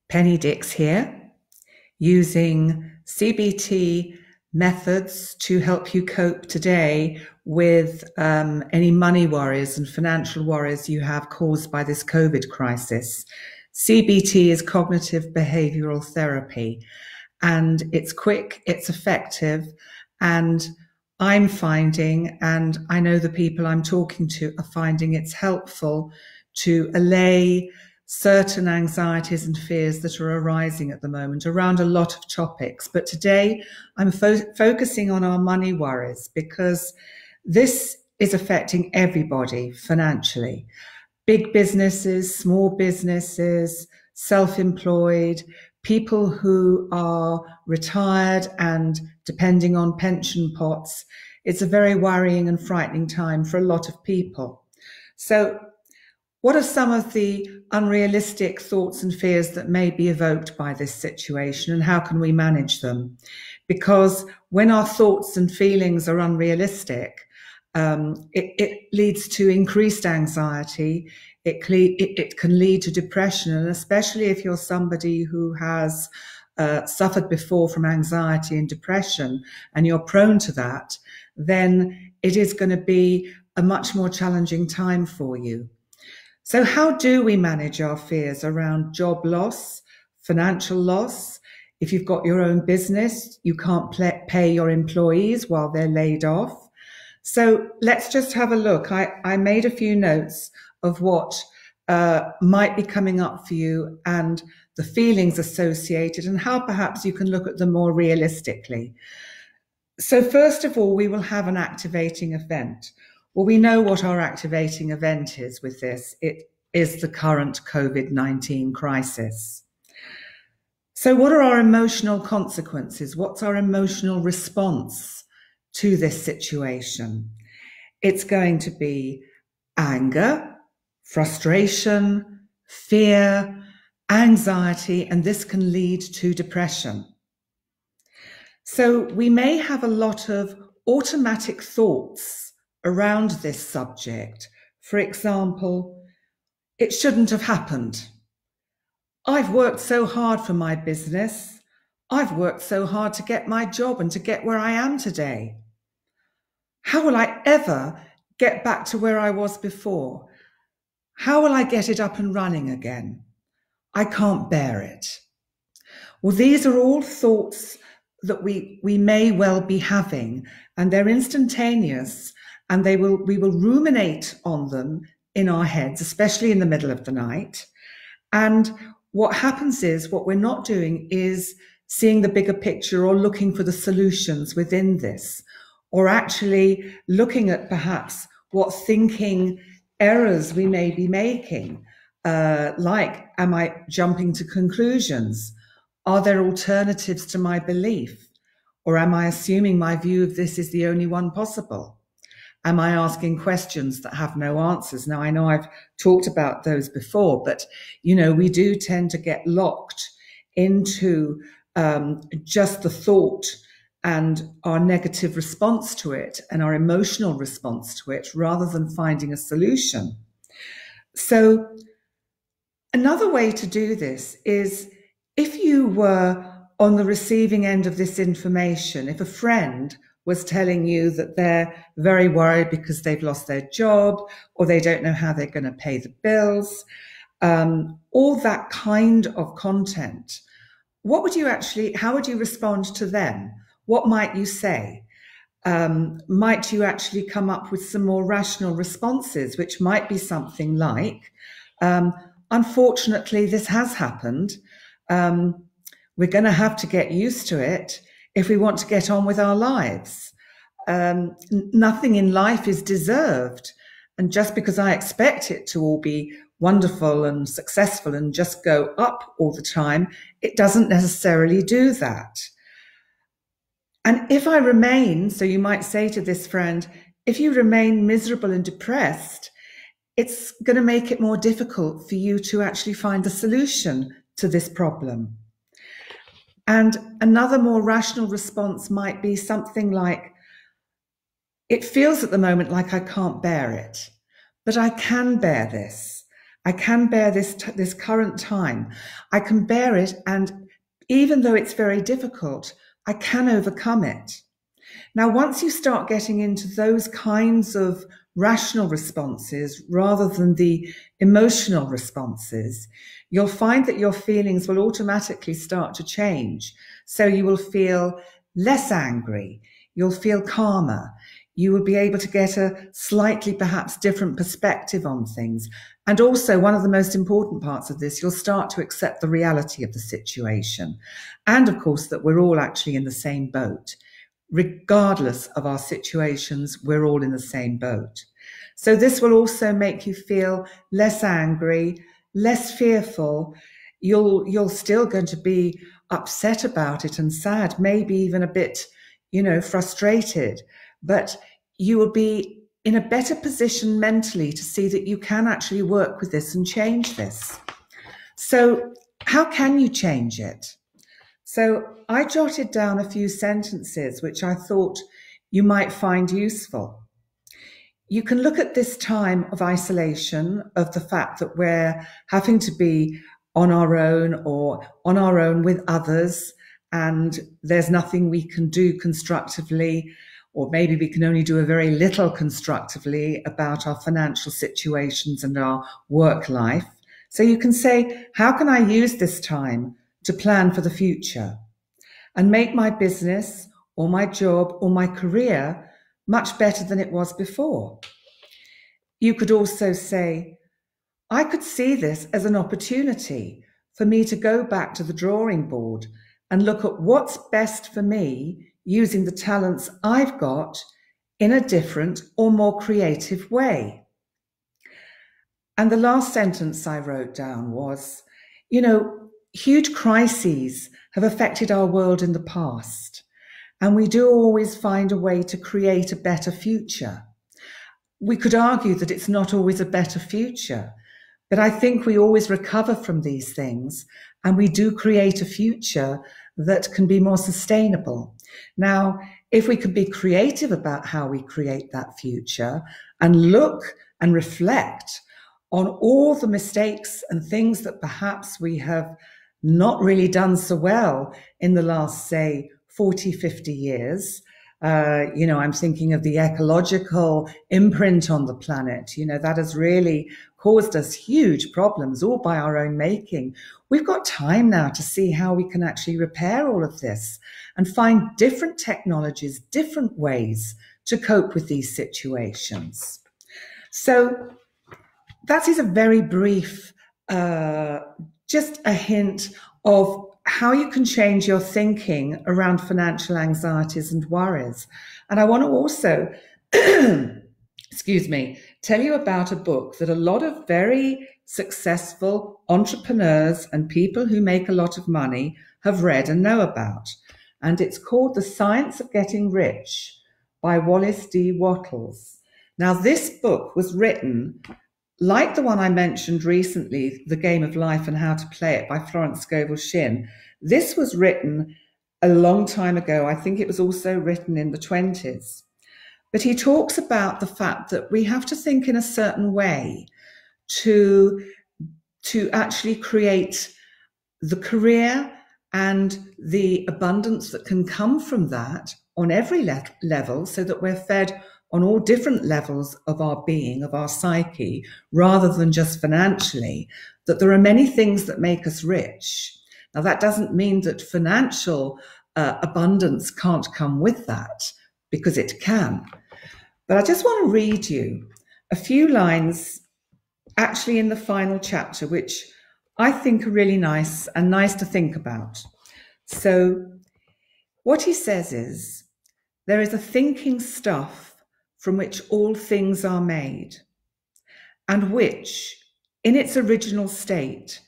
Penny Dix here, using CBT methods to help you cope today with any money worries and financial worries you have caused by this COVID crisis. CBT is cognitive behavioral therapy, and it's quick, it's effective, and I'm finding, and I know the people I'm talking to are finding, it's helpful to allay certain anxieties and fears that are arising at the moment around a lot of topics. But today I'm focusing on our money worries, because this is affecting everybody financially. Big businesses, small businesses, self-employed, people who are retired and depending on pension pots. It's a very worrying and frightening time for a lot of people. So what are some of the unrealistic thoughts and fears that may be evoked by this situation, and how can we manage them? Because when our thoughts and feelings are unrealistic, it leads to increased anxiety. It can lead to depression, and especially if you're somebody who has suffered before from anxiety and depression and you're prone to that, then it is going to be a much more challenging time for you. So how do we manage our fears around job loss, financial loss? If you've got your own business, you can't pay your employees while they're laid off. So let's just have a look. I made a few notes of what might be coming up for you and the feelings associated, and how perhaps you can look at them more realistically. So first of all, we will have an activating event. Well, we know what our activating event is with this. It is the current COVID-19 crisis. So what are our emotional consequences? What's our emotional response to this situation? It's going to be anger, frustration, fear, anxiety, and this can lead to depression. So we may have a lot of automatic thoughts around this subject. For example, it shouldn't have happened. I've worked so hard for my business. I've worked so hard to get my job and to get where I am today. How will I ever get back to where I was before? How will I get it up and running again? I can't bear it. Well, these are all thoughts that we may well be having, and they're instantaneous, and we will ruminate on them in our heads, especially in the middle of the night. And what happens is, what we're not doing is seeing the bigger picture or looking for the solutions within this, or actually looking at perhaps what thinking errors we may be making, like, am I jumping to conclusions? Are there alternatives to my belief? Or am I assuming my view of this is the only one possible? Am I asking questions that have no answers? Now, I know I've talked about those before, but, you know, we do tend to get locked into just the thought and our negative response to it and our emotional response to it, rather than finding a solution. So another way to do this is, if you were on the receiving end of this information, if a friend was telling you that they're very worried because they've lost their job, or they don't know how they're going to pay the bills, all that kind of content, how would you respond to them? What might you say? Might you actually come up with some more rational responses, which might be something like, unfortunately, this has happened. We're going to have to get used to it if we want to get on with our lives. Nothing in life is deserved. And just because I expect it to all be wonderful and successful and just go up all the time, it doesn't necessarily do that. And if I remain, so you might say to this friend, if you remain miserable and depressed, it's going to make it more difficult for you to actually find a solution to this problem. And another more rational response might be something like, it feels at the moment like I can't bear it, but I can bear this. I can bear this current time. I can bear it, and even though it's very difficult, I can overcome it. Now, once you start getting into those kinds of rational responses rather than the emotional responses, you'll find that your feelings will automatically start to change. So you will feel less angry, you'll feel calmer, you will be able to get a slightly perhaps different perspective on things. And also, one of the most important parts of this, you'll start to accept the reality of the situation. And of course, that we're all actually in the same boat. Regardless of our situations, we're all in the same boat. So this will also make you feel less angry, less fearful. You're still going to be upset about it and sad, maybe even a bit, frustrated, but you will be in a better position mentally to see that you can actually work with this and change this. So how can you change it? So I jotted down a few sentences which I thought you might find useful. You can look at this time of isolation, of the fact that we're having to be on our own or on our own with others, and there's nothing we can do constructively, or maybe we can only do a very little constructively about our financial situations and our work life. So you can say, how can I use this time to plan for the future and make my business or my job or my career much better than it was before? You could also say, I could see this as an opportunity for me to go back to the drawing board and look at what's best for me using the talents I've got in a different or more creative way. And the last sentence I wrote down was, huge crises have affected our world in the past, and we do always find a way to create a better future. We could argue that it's not always a better future, but I think we always recover from these things, and we do create a future that can be more sustainable. Now, if we could be creative about how we create that future and look and reflect on all the mistakes and things that perhaps we have not really done so well in the last, say, 40, 50 years. I'm thinking of the ecological imprint on the planet. That has really caused us huge problems, all by our own making. We've got time now to see how we can actually repair all of this and find different technologies, different ways to cope with these situations. So that is a very brief, just a hint of how you can change your thinking around financial anxieties and worries. And I want to also, tell you about a book that a lot of very successful entrepreneurs and people who make a lot of money have read and know about. And it's called The Science of Getting Rich by Wallace D. Wattles. Now, this book was written like the one I mentioned recently, The Game of Life and How to Play It by Florence Scovel Shinn. This was written a long time ago. I think it was also written in the 20s. But he talks about the fact that we have to think in a certain way to actually create the career and the abundance that can come from that on every level, so that we're fed on all different levels of our being, of our psyche, rather than just financially, that there are many things that make us rich. Now, that doesn't mean that financial abundance can't come with that, because it can. But I just want to read you a few lines actually in the final chapter, which I think are really nice and nice to think about. So what he says is, there is a thinking stuff from which all things are made, and which, in its original state,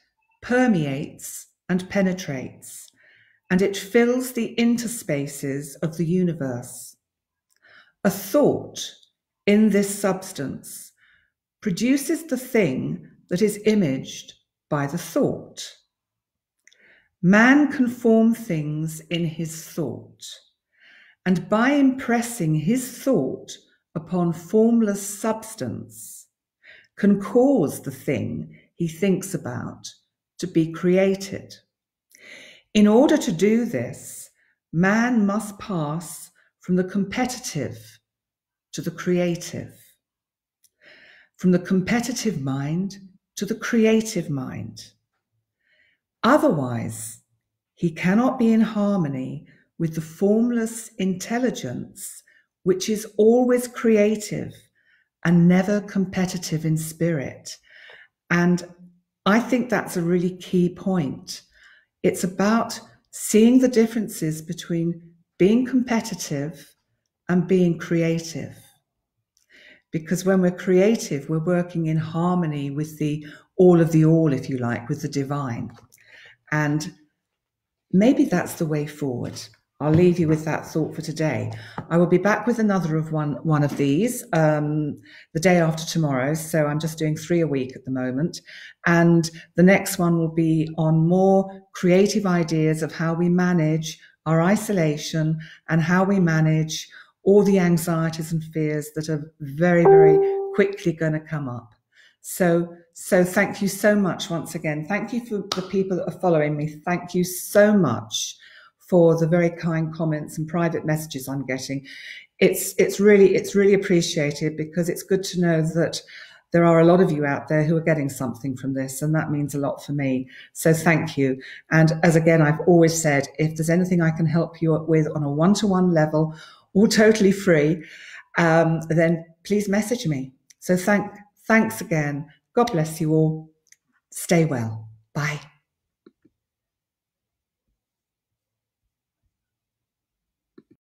permeates and penetrates, and it fills the interspaces of the universe. A thought in this substance produces the thing that is imaged by the thought. Man can form things in his thought, and by impressing his thought upon formless substance, can cause the thing he thinks about to be created. In order to do this, man must pass from the competitive to the creative, from the competitive mind to the creative mind. Otherwise, he cannot be in harmony with the formless intelligence, which is always creative and never competitive in spirit. And I think that's a really key point. It's about seeing the differences between being competitive and being creative. Because when we're creative, we're working in harmony with the all, if you like, with the divine. And maybe that's the way forward. I'll leave you with that thought for today. I will be back with another of one of these the day after tomorrow. So I'm just doing 3 a week at the moment. And the next one will be on more creative ideas of how we manage our isolation and how we manage all the anxieties and fears that are very, very quickly going to come up. So thank you so much once again. Thank you for the people that are following me. Thank you so much for the very kind comments and private messages I'm getting. It's really appreciated, because it's good to know that there are a lot of you out there who are getting something from this, and that means a lot for me. So thank you. And as again, I've always said, if there's anything I can help you with on a one-to-one level or totally free, then please message me. So thanks again. God bless you all. Stay well. Bye.